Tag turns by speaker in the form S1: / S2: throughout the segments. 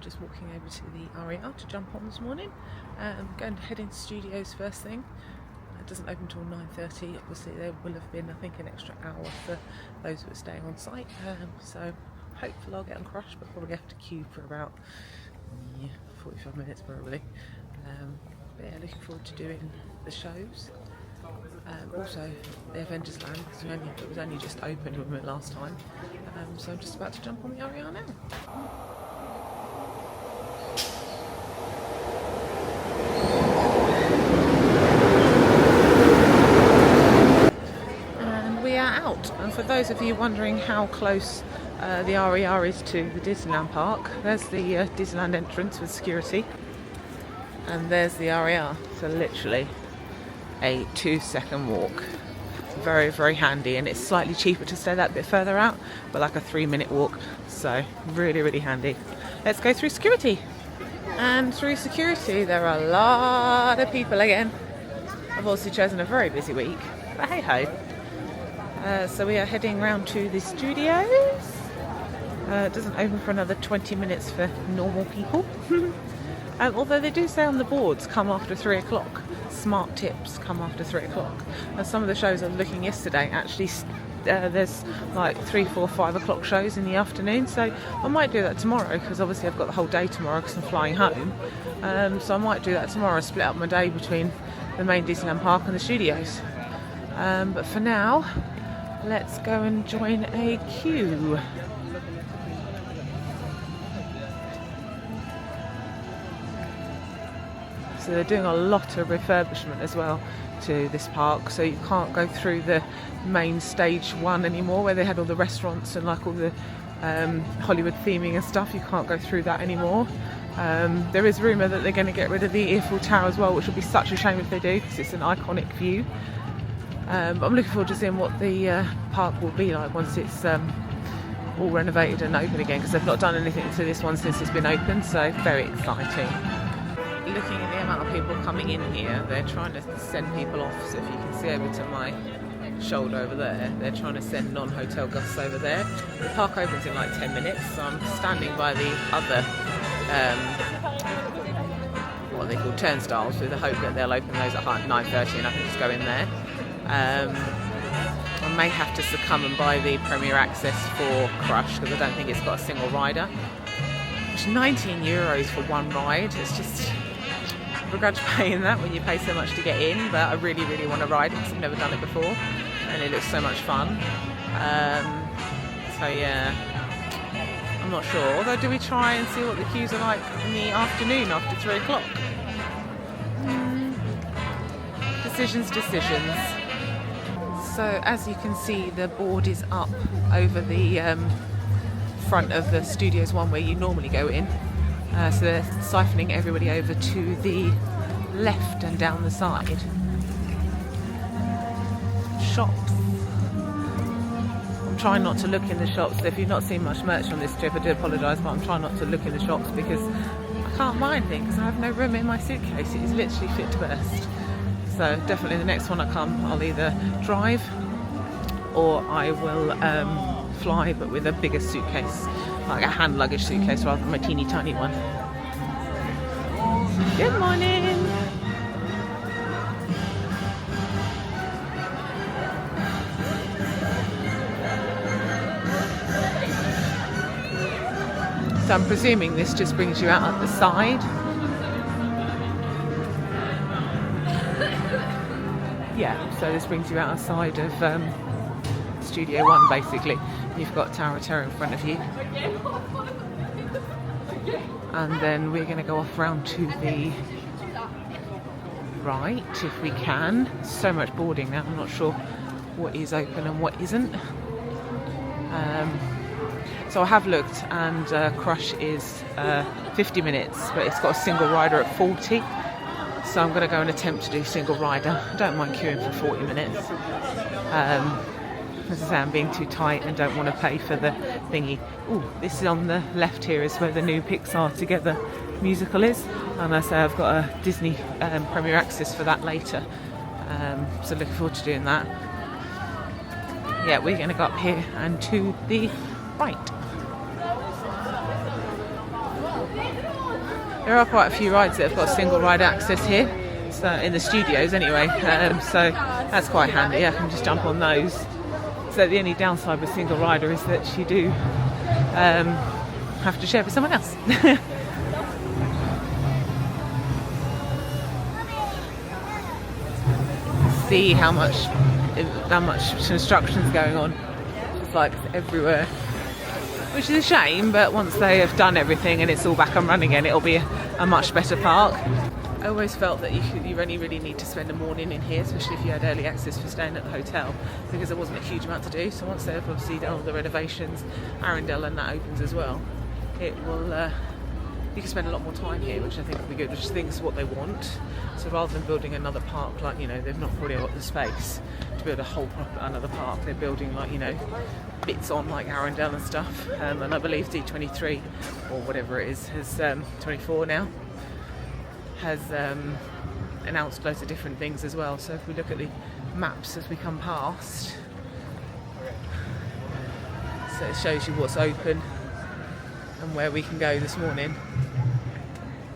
S1: just walking over to the RER to jump on this morning. Going to head into studios first thing. It doesn't open until 9:30. Obviously there will have been, I think, an extra hour for those who are staying on site. So hopefully I'll get on Crush, but probably have to queue for about 45 minutes probably. But yeah, looking forward to doing the shows. Also the Avengers land, because it was only just opened when we went last time. So I'm just about to jump on the RER now. And for those of you wondering how close the RER is to the Disneyland park, there's the Disneyland entrance with security, and there's the RER, so literally a 2-second walk. Very, very handy, and it's slightly cheaper to stay that bit further out, but like a 3-minute walk, so really, really handy. Let's go through security. And through security there are a lot of people again. I've also chosen a very busy week, but hey ho. So we are heading round to the studios. It doesn't open for another 20 minutes for normal people. Although they do say on the boards, come after 3 o'clock. Smart tips, come after 3 o'clock. And some of the shows I was looking yesterday, actually there's like 3, 4, 5 o'clock shows in the afternoon. So I might do that tomorrow, because obviously I've got the whole day tomorrow because I'm flying home. So I might do that tomorrow, split up my day between the main Disneyland park and the studios. But for now, let's go and join a queue. So they're doing a lot of refurbishment as well to this park, so you can't go through the main stage 1 anymore, where they had all the restaurants and like all the Hollywood theming and stuff. You can't go through that anymore. There is rumour that they're going to get rid of the Eiffel Tower as well, which would be such a shame if they do, because it's an iconic view. But I'm looking forward to seeing what the park will be like once it's all renovated and open again, because they've not done anything to this one since it's been open, so very exciting. Looking at the amount of people coming in here, they're trying to send people off, so if you can see over to my shoulder over there, they're trying to send non-hotel guests over there. The park opens in like 10 minutes, so I'm standing by the other what they call turnstiles, with the hope that they'll open those at 9:30 and I can just go in there. I may have to succumb and buy the Premier Access for Crush, because I don't think it's got a single rider. It's €19 for one ride. It's just, I begrudge paying that when you pay so much to get in, but I really, really want to ride it because I've never done it before and it looks so much fun. So yeah, I'm not sure. Although, do we try and see what the queues are like in the afternoon after 3 o'clock? Decisions. So as you can see, the board is up over the front of the Studios 1 where you normally go in. So they're siphoning everybody over to the left and down the side. Shops. I'm trying not to look in the shops. So if you've not seen much merch on this trip, I do apologise, but I'm trying not to look in the shops because I can't buy anything because I have no room in my suitcase. It is literally fit to burst. So definitely the next one I come, I'll either drive or I will fly, but with a bigger suitcase, like a hand luggage suitcase rather than my teeny tiny one. Good morning! So I'm presuming this just brings you out at the side. Yeah, so this brings you outside of Studio 1 basically. You've got Tower of Terror in front of you. And then we're going to go off round to the right if we can. So much boarding now, I'm not sure what is open and what isn't. So I have looked and Crush is 50 minutes, but it's got a single rider at 40. So I'm going to go and attempt to do single rider. I don't mind queuing for 40 minutes. As I say, I'm being too tight and don't want to pay for the thingy. Ooh, this is on the left here is where the new Pixar Together musical is. And I say I've got a Disney Premier Access for that later. So looking forward to doing that. Yeah, we're going to go up here and to the right. There are quite a few rides that have got single ride access here, so in the studios anyway, so that's quite handy. I can just jump on those. So the only downside with single rider is that you do have to share with someone else. See how much construction's going on. It's like everywhere, which is a shame, but once they have done everything and it's all back and running again, it'll be a much better park. I always felt that you only really need to spend a morning in here, especially if you had early access for staying at the hotel, because there wasn't a huge amount to do. So once they've obviously done all the renovations, Arundel and that opens as well, it will you can spend a lot more time here, which I think will be good, which I think is what they want. So rather than building another park, like, you know, they've not probably got the space to build a whole another park. They're building, like, you know, bits on like Arundel and stuff. And I believe D23 or whatever it is has 24 now has announced loads of different things as well. So if we look at the maps as we come past, so it shows you what's open and where we can go this morning.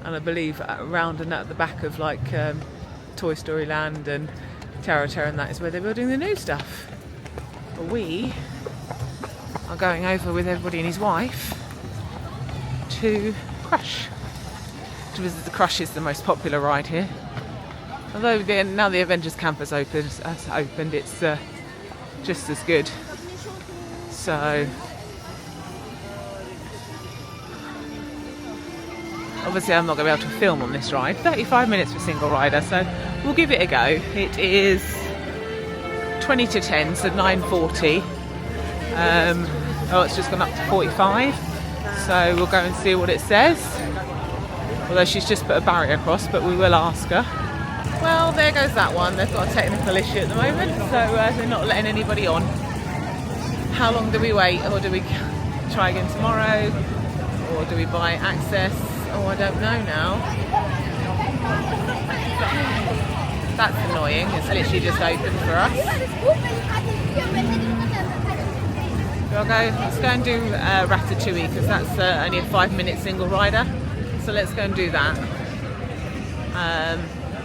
S1: And I believe around and at the back of like Toy Story Land and Terra and that is where they're building the new stuff. But we are going over with everybody and his wife to Crush. To visit the Crush is the most popular ride here. Although now the Avengers camp has opened, it's just as good. So obviously I'm not going to be able to film on this ride. 35 minutes for single rider, so we'll give it a go. It is 20 to 10, so 9:40. Oh, it's just gone up to 45. So we'll go and see what it says. Although she's just put a barrier across, but we will ask her. Well, there goes that one. They've got a technical issue at the moment, so they're not letting anybody on. How long do we wait? Or do we try again tomorrow? Or do we buy access? Oh, I don't know now. That's annoying. It's literally just open for us. Let's go and do Ratatouille, because that's only a 5-minute single rider. So let's go and do that.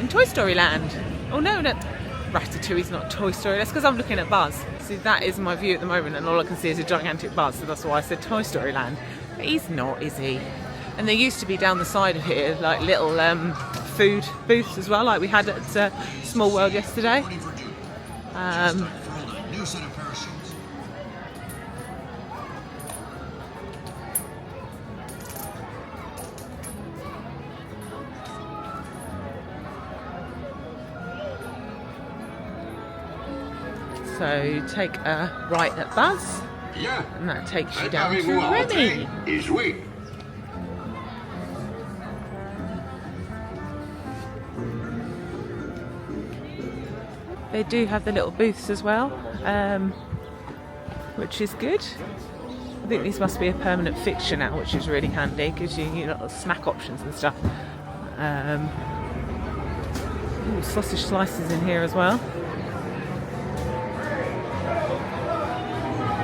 S1: In Toy Story Land. Oh no, Ratatouille's not Toy Story. That's because I'm looking at Buzz. See, that is my view at the moment, and all I can see is a gigantic Buzz, so that's why I said Toy Story Land. But he's not, is he? And there used to be down the side of here like little food booths as well, like we had at Small World yesterday. So take a right at Buzz, and that takes you down to Remy. They do have the little booths as well, which is good. I think these must be a permanent fixture now, which is really handy, gives you little snack options and stuff. Sausage slices in here as well.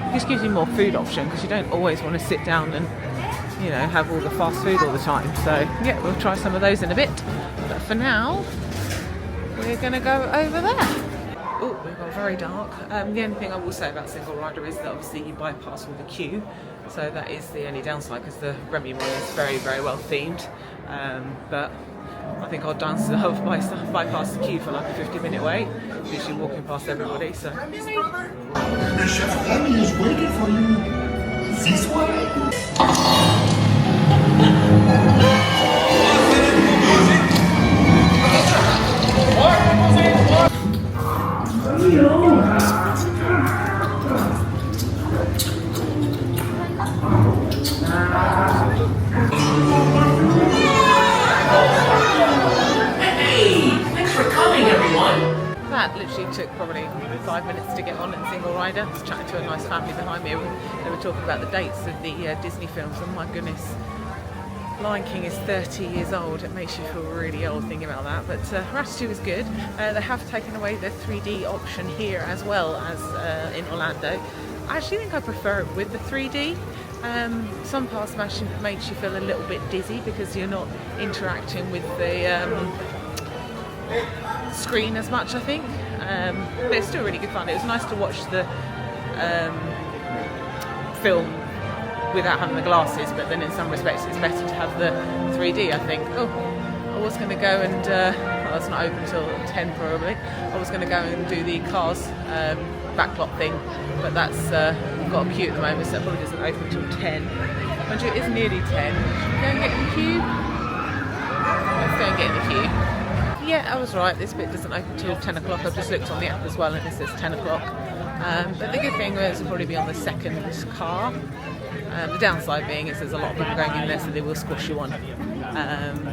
S1: It just gives you more food option, because you don't always want to sit down and, you know, have all the fast food all the time. So yeah, we'll try some of those in a bit. But for now, we're going to go over there. Oh, we've got very dark. The only thing I will say about single rider is that obviously you bypass all the queue, so that is the only downside, because the Remy one is very, very well themed. But I think I'll bypass the queue for like a 50-minute wait, literally walking past everybody. So
S2: The chef Remy is waiting for you. This way.
S1: That literally took probably 5 minutes to get on in single rider. I was chatting to a nice family behind me. They were talking about the dates of the Disney films, and my goodness, Lion King is 30 years old. It makes you feel really old thinking about that. But Ratatouille is good. They have taken away the 3D option here as well as in Orlando. I actually think I prefer it with the 3D, Some parts makes you feel a little bit dizzy because you're not interacting with the screen as much, I think. But it's still really good fun. It was nice to watch the film without having the glasses, but then in some respects it's better to have the 3D, I think. Oh, I was going to go and, well, it's not open until 10 probably. I was going to go and do the Cars backlot thing, but that's got a queue at the moment, so it probably doesn't open until 10. Mind you, it is nearly 10. Should we go and get in the queue? Let's go and get in the queue. Yeah, I was right, this bit doesn't open until 10 o'clock. I've just looked on the app as well and it says 10 o'clock. But the good thing is it'll probably be on the second car. The downside being is there's a lot of people going in there, so they will squash you on.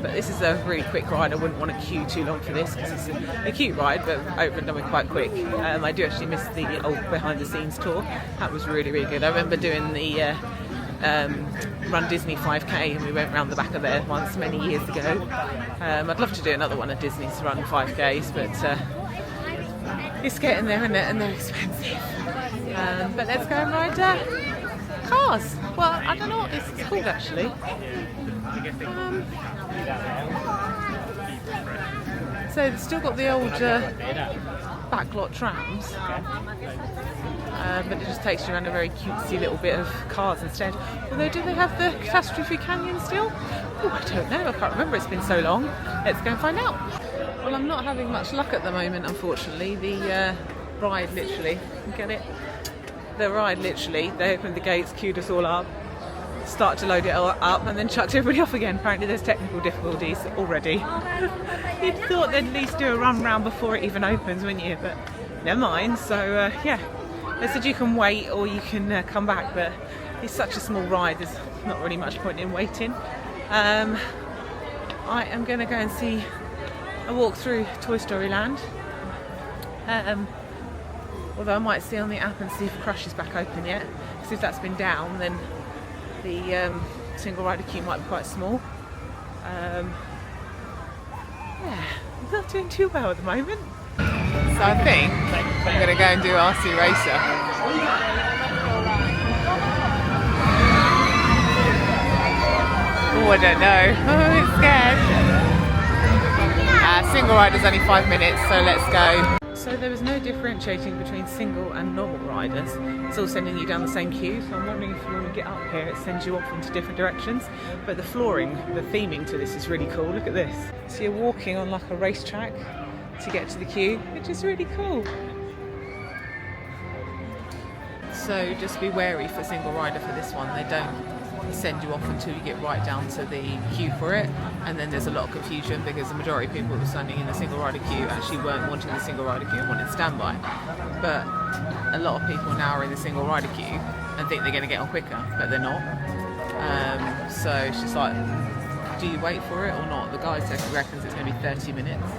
S1: But this is a really quick ride. I wouldn't want to queue too long for this because it's a cute ride, but over and done with quite quick. I do actually miss the old behind the scenes tour. That was really, really good. I remember doing the Run Disney 5K and we went round the back of there once many years ago. I'd love to do another one of Disney's Run 5Ks, but it's getting there, isn't it? And they're expensive. But let's go and ride Cars. Well, I don't know what this is called actually. So they've still got the old backlot trams, but it just takes you around a very cutesy little bit of cars instead. Although, do they have the Catastrophe Canyon still? Oh, I don't know. I can't remember. It's been so long. Let's go and find out. Well, I'm not having much luck at the moment, unfortunately. The ride literally, get it? The ride literally, they opened the gates, queued us all up, started to load it all up and then chucked everybody off again. Apparently there's technical difficulties already. You'd thought they'd at least do a run round before it even opens, wouldn't you? But never mind. So yeah, they said you can wait or you can come back, but it's such a small ride, there's not really much point in waiting. I am going to go and see a walk through Toy Story Land. Although I might see on the app and see if Crush is back open yet. Because if that's been down, then the single rider queue might be quite small. Yeah, I'm not doing too well at the moment. So I think I'm going to go and do RC Racer. Oh, I don't know. Oh, it's scared. Single rider's only 5 minutes, so let's go. So there was no differentiating between single and normal riders. It's all sending you down the same queue, so I'm wondering if you want to get up here, it sends you off into different directions. But the flooring, the theming to this is really cool. Look at this. So you're walking on like a racetrack to get to the queue, which is really cool. So just be wary for single rider for this one. They don't send you off until you get right down to the queue for it, and then there's a lot of confusion because the majority of people who were standing in the single rider queue actually weren't wanting the single rider queue and wanted standby. But a lot of people now are in the single rider queue and think they're going to get on quicker, but they're not. So it's just like, do you wait for it or not? The guy reckons it's going to be 30 minutes.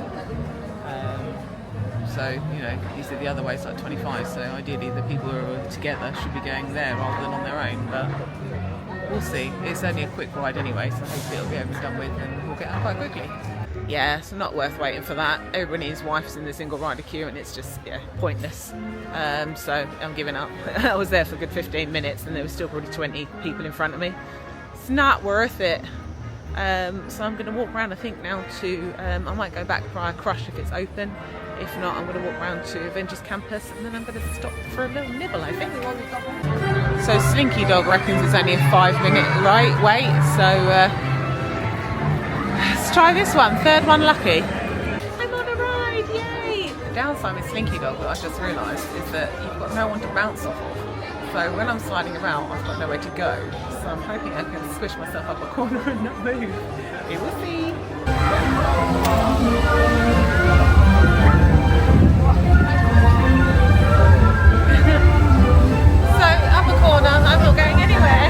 S1: So, you know, he said the other way is like 25, so ideally the people who are together should be going there rather than on their own, but we'll see. It's only a quick ride anyway, so hopefully it'll be over and done with and we'll get on quite quickly. Yeah, so not worth waiting for that. Everybody and his wife's in the single rider queue and it's just, yeah, pointless. So I'm giving up. I was there for a good 15 minutes and there was still probably 20 people in front of me. It's not worth it. So I'm going to walk around, I think, now to, I might go back via Crush if it's open. If not, I'm going to walk around to Avengers Campus and then I'm going to stop for a little nibble, I think. So Slinky Dog reckons it's only a 5-minute wait, so let's try this one, third one lucky. I'm on a ride, yay! The downside with Slinky Dog, that I just realised, is that you've got no one to bounce off of. So when I'm sliding around, I've got nowhere to go. So I'm hoping I can squish myself up a corner and not move. We will see. So, up a corner, I'm not going anywhere.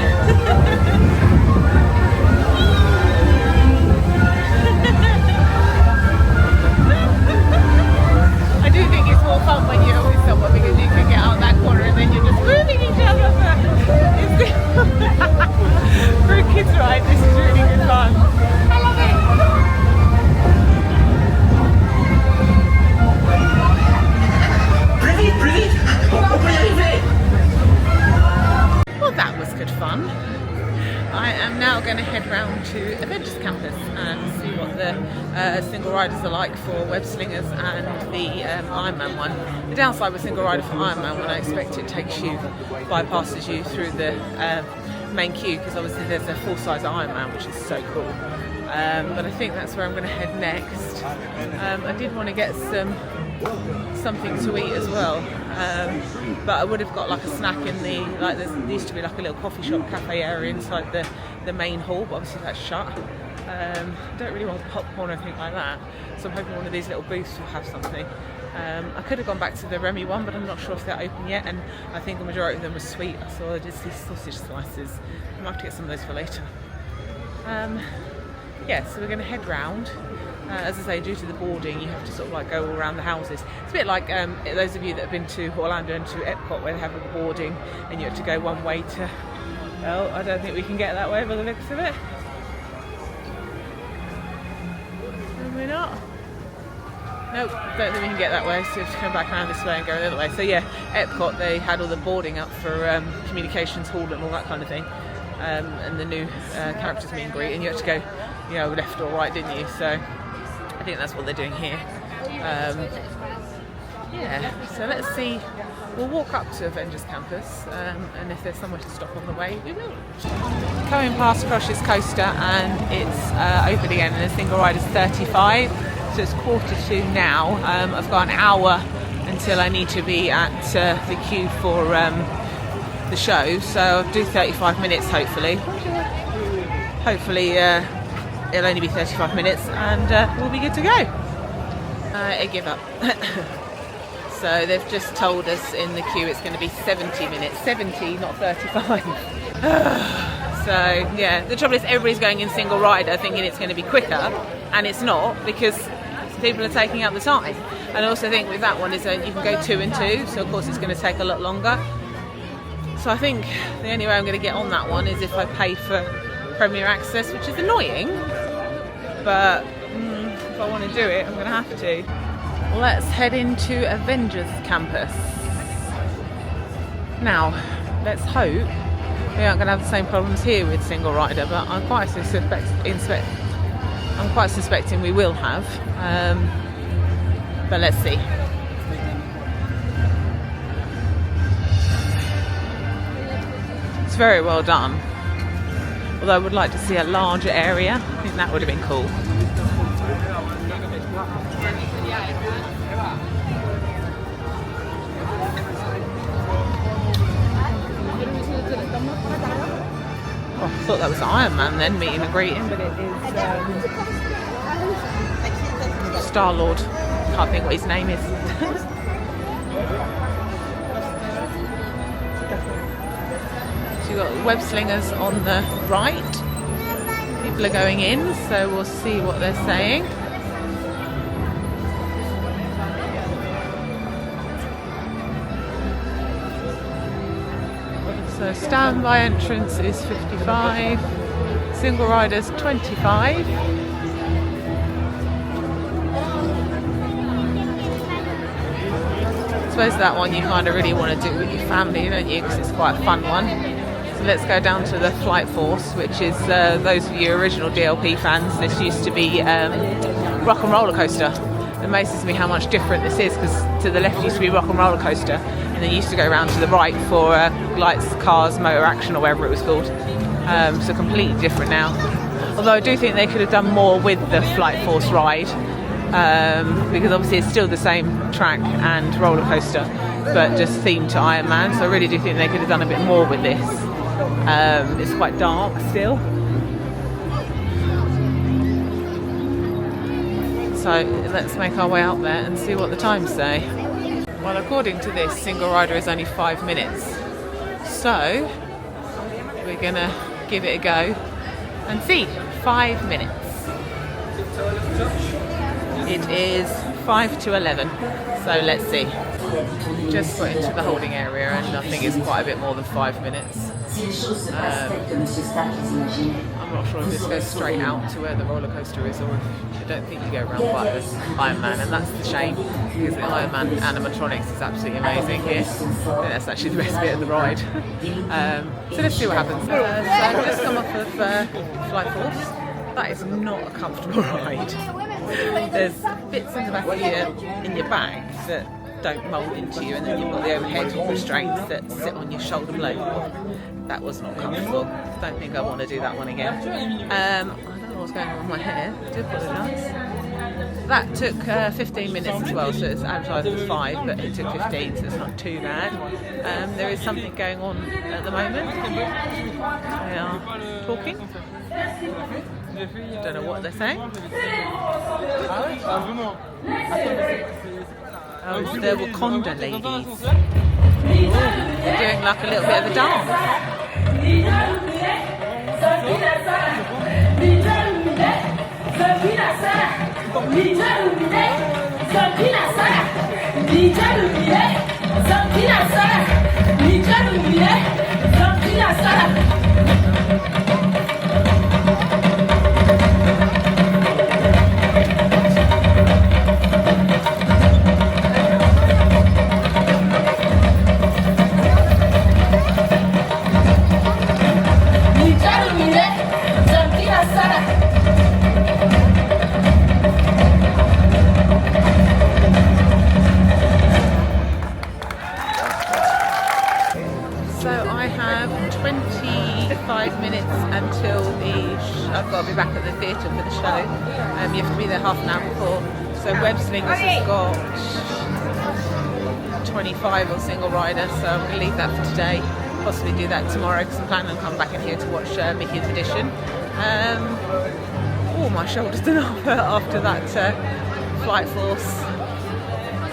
S1: I do think it's more fun when you're with someone because you can get out that corner and then you're just moving each other. For a kids ride, this is really good fun. I love it. single riders alike for web slingers and the Ironman one. The downside with single rider for Ironman, when I expect it takes you, bypasses you through the main queue, because obviously there's a full-size Ironman, which is so cool. But I think that's where I'm going to head next. I did want to get something to eat as well, but I would have got like a snack in the, like there used to be like a little coffee shop cafe area inside the main hall, but obviously that's shut. Don't really want popcorn or anything like that, so I'm hoping one of these little booths will have something. I could have gone back to the Remy one, but I'm not sure if they're open yet, and I think the majority of them were sweet. I saw I did see sausage slices. I might have to get some of those for later. Yeah, so we're going to head round. As I say, due to the boarding, you have to sort of like go all around the houses. It's a bit like those of you that have been to Orlando and to Epcot, where they have the boarding and you have to go one way to... Oh, I don't think we can get that way by the looks of it. Can we not? Nope, don't think we can get that way, so we have to come back around this way and go the other way. So yeah, Epcot, they had all the boarding up for Communications Hall and all that kind of thing. And the new characters meet and greet, and you have to go, you know, left or right, didn't you? So I think that's what they're doing here. Yeah, so let's see. We'll walk up to Avengers Campus, and if there's somewhere to stop on the way, we will. Coming past Crush's Coaster, and it's open again, and the single ride is 35, so it's 1:45 now. I've got an hour until I need to be at the queue for the show, so I'll do 35 minutes hopefully. Hopefully it'll only be 35 minutes and we'll be good to go. I give up. So they've just told us in the queue it's going to be 70 minutes. 70, not 35. So yeah, the trouble is everybody's going in single rider thinking it's going to be quicker, and it's not, because people are taking up the time. And I also think with that one is that you can go 2 and 2, so of course it's going to take a lot longer. So I think the only way I'm going to get on that one is if I pay for Premier Access, which is annoying, but if I want to do it, I'm going to have to. Let's head into Avengers Campus. Now, let's hope we aren't going to have the same problems here with single rider, but I'm quite suspecting we will have. But let's see. Very well done, although I would like to see a larger area. I think that would have been cool. Oh, I thought that was Iron Man then, meeting and greeting, but it is Star-Lord. Can't think what his name is. You've got web slingers on the right. People are going in, so we'll see what they're saying. So standby entrance is 55, single riders 25. I suppose that one you kind of really want to do with your family, don't you? Because it's quite a fun one. So let's go down to the Flight Force, which is those of you original DLP fans. This used to be Rock and Roller Coaster. It amazes me how much different this is, because to the left used to be Rock and Roller Coaster, and then used to go around to the right for Lights, Cars, Motor Action, or whatever it was called. So completely different now. Although I do think they could have done more with the Flight Force ride, because obviously it's still the same track and roller coaster, but just themed to Iron Man. So I really do think they could have done a bit more with this. It's quite dark still. So let's make our way out there and see what the times say. Well, according to this, single rider is only 5 minutes. So we're gonna give it a go and see. 5 minutes. It is 5 to 11. So let's see. Just got into the holding area, and I think it's quite a bit more than 5 minutes. I'm not sure if this goes straight out to where the roller coaster is, or if I don't think you go around by the Iron Man, and that's the shame, because the Iron Man animatronics is absolutely amazing here. I think that's actually the best bit of the ride. So let's see what happens. So I've just come off of Flight Force. That is not a comfortable ride. There's bits in the back of in your bag that don't mould into you, and then you've got the overhead restraints that sit on your shoulder blade. That was not comfortable. Don't think I want to do that one again. I don't know what's going on with my hair. I do apologise. That took 15 minutes as well, so it's advertised as 5, but it took 15, so it's not too bad. There is something going on at the moment. They are talking. Don't know what they're saying. Oh, it's the Wakanda ladies. They're doing like a little bit of a dance. So I have 25 minutes until I've got to be back at the theatre for the show. You have to be there half an hour before. So Web Slingers has got 25 on single rider, so I'm going to leave that for today. Possibly do that tomorrow because I'm planning on coming back in here to watch Mickey's Edition. My shoulders done off after that Flight Force.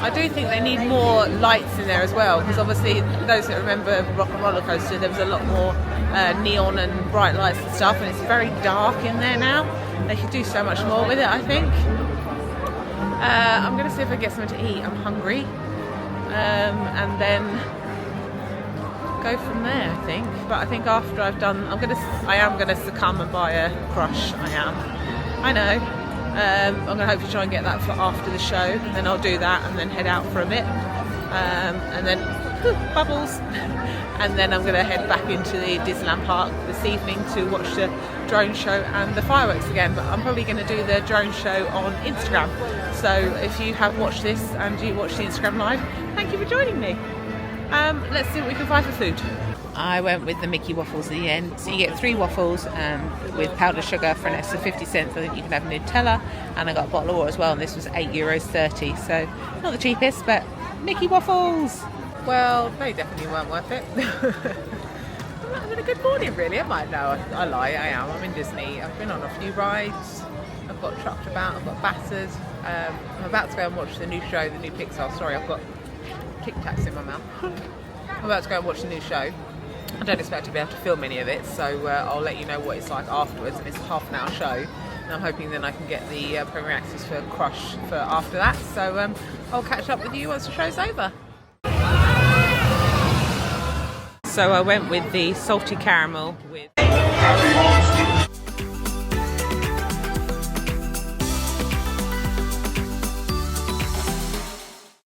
S1: I do think they need more lights in there as well, because obviously those that remember Rock and Roller Coaster, there was a lot more neon and bright lights and stuff, and it's very dark in there now. They could do so much more with it, I think. I'm going to see if I get something to eat. I'm hungry. And then go from there, I think. But I think after I've done, I am going to succumb and buy a Crush. I know. I'm going to hopefully try and get that for after the show, and then I'll do that and then head out for a bit, and then bubbles, and then I'm going to head back into the Disneyland Park this evening to watch the drone show and the fireworks again. But I'm probably going to do the drone show on Instagram, so if you have watched this and you watch the Instagram live, thank you for joining me. Let's see what we can find for food. I went with the Mickey waffles at the end. So you get 3 waffles with powdered sugar for an extra 50 cents. I think you can have Nutella, and I got a bottle of water as well, and this was €8.30. So not the cheapest, but Mickey waffles. Well, they definitely weren't worth it. I'm not having a good morning, really, am I? No, I lie, I am. I'm in Disney. I've been on a few rides. I've got trucked about, I've got battered. I'm about to go and watch the new show, the new Pixar. Sorry, I've got Tic Tacs in my mouth. I'm about to go and watch the new show. I don't expect to be able to film any of it, so I'll let you know what it's like afterwards, and it's a half-an-hour show, and I'm hoping then I can get the Premier Access for Crush for after that, so I'll catch up with you once the show's over. So I went with the salty caramel with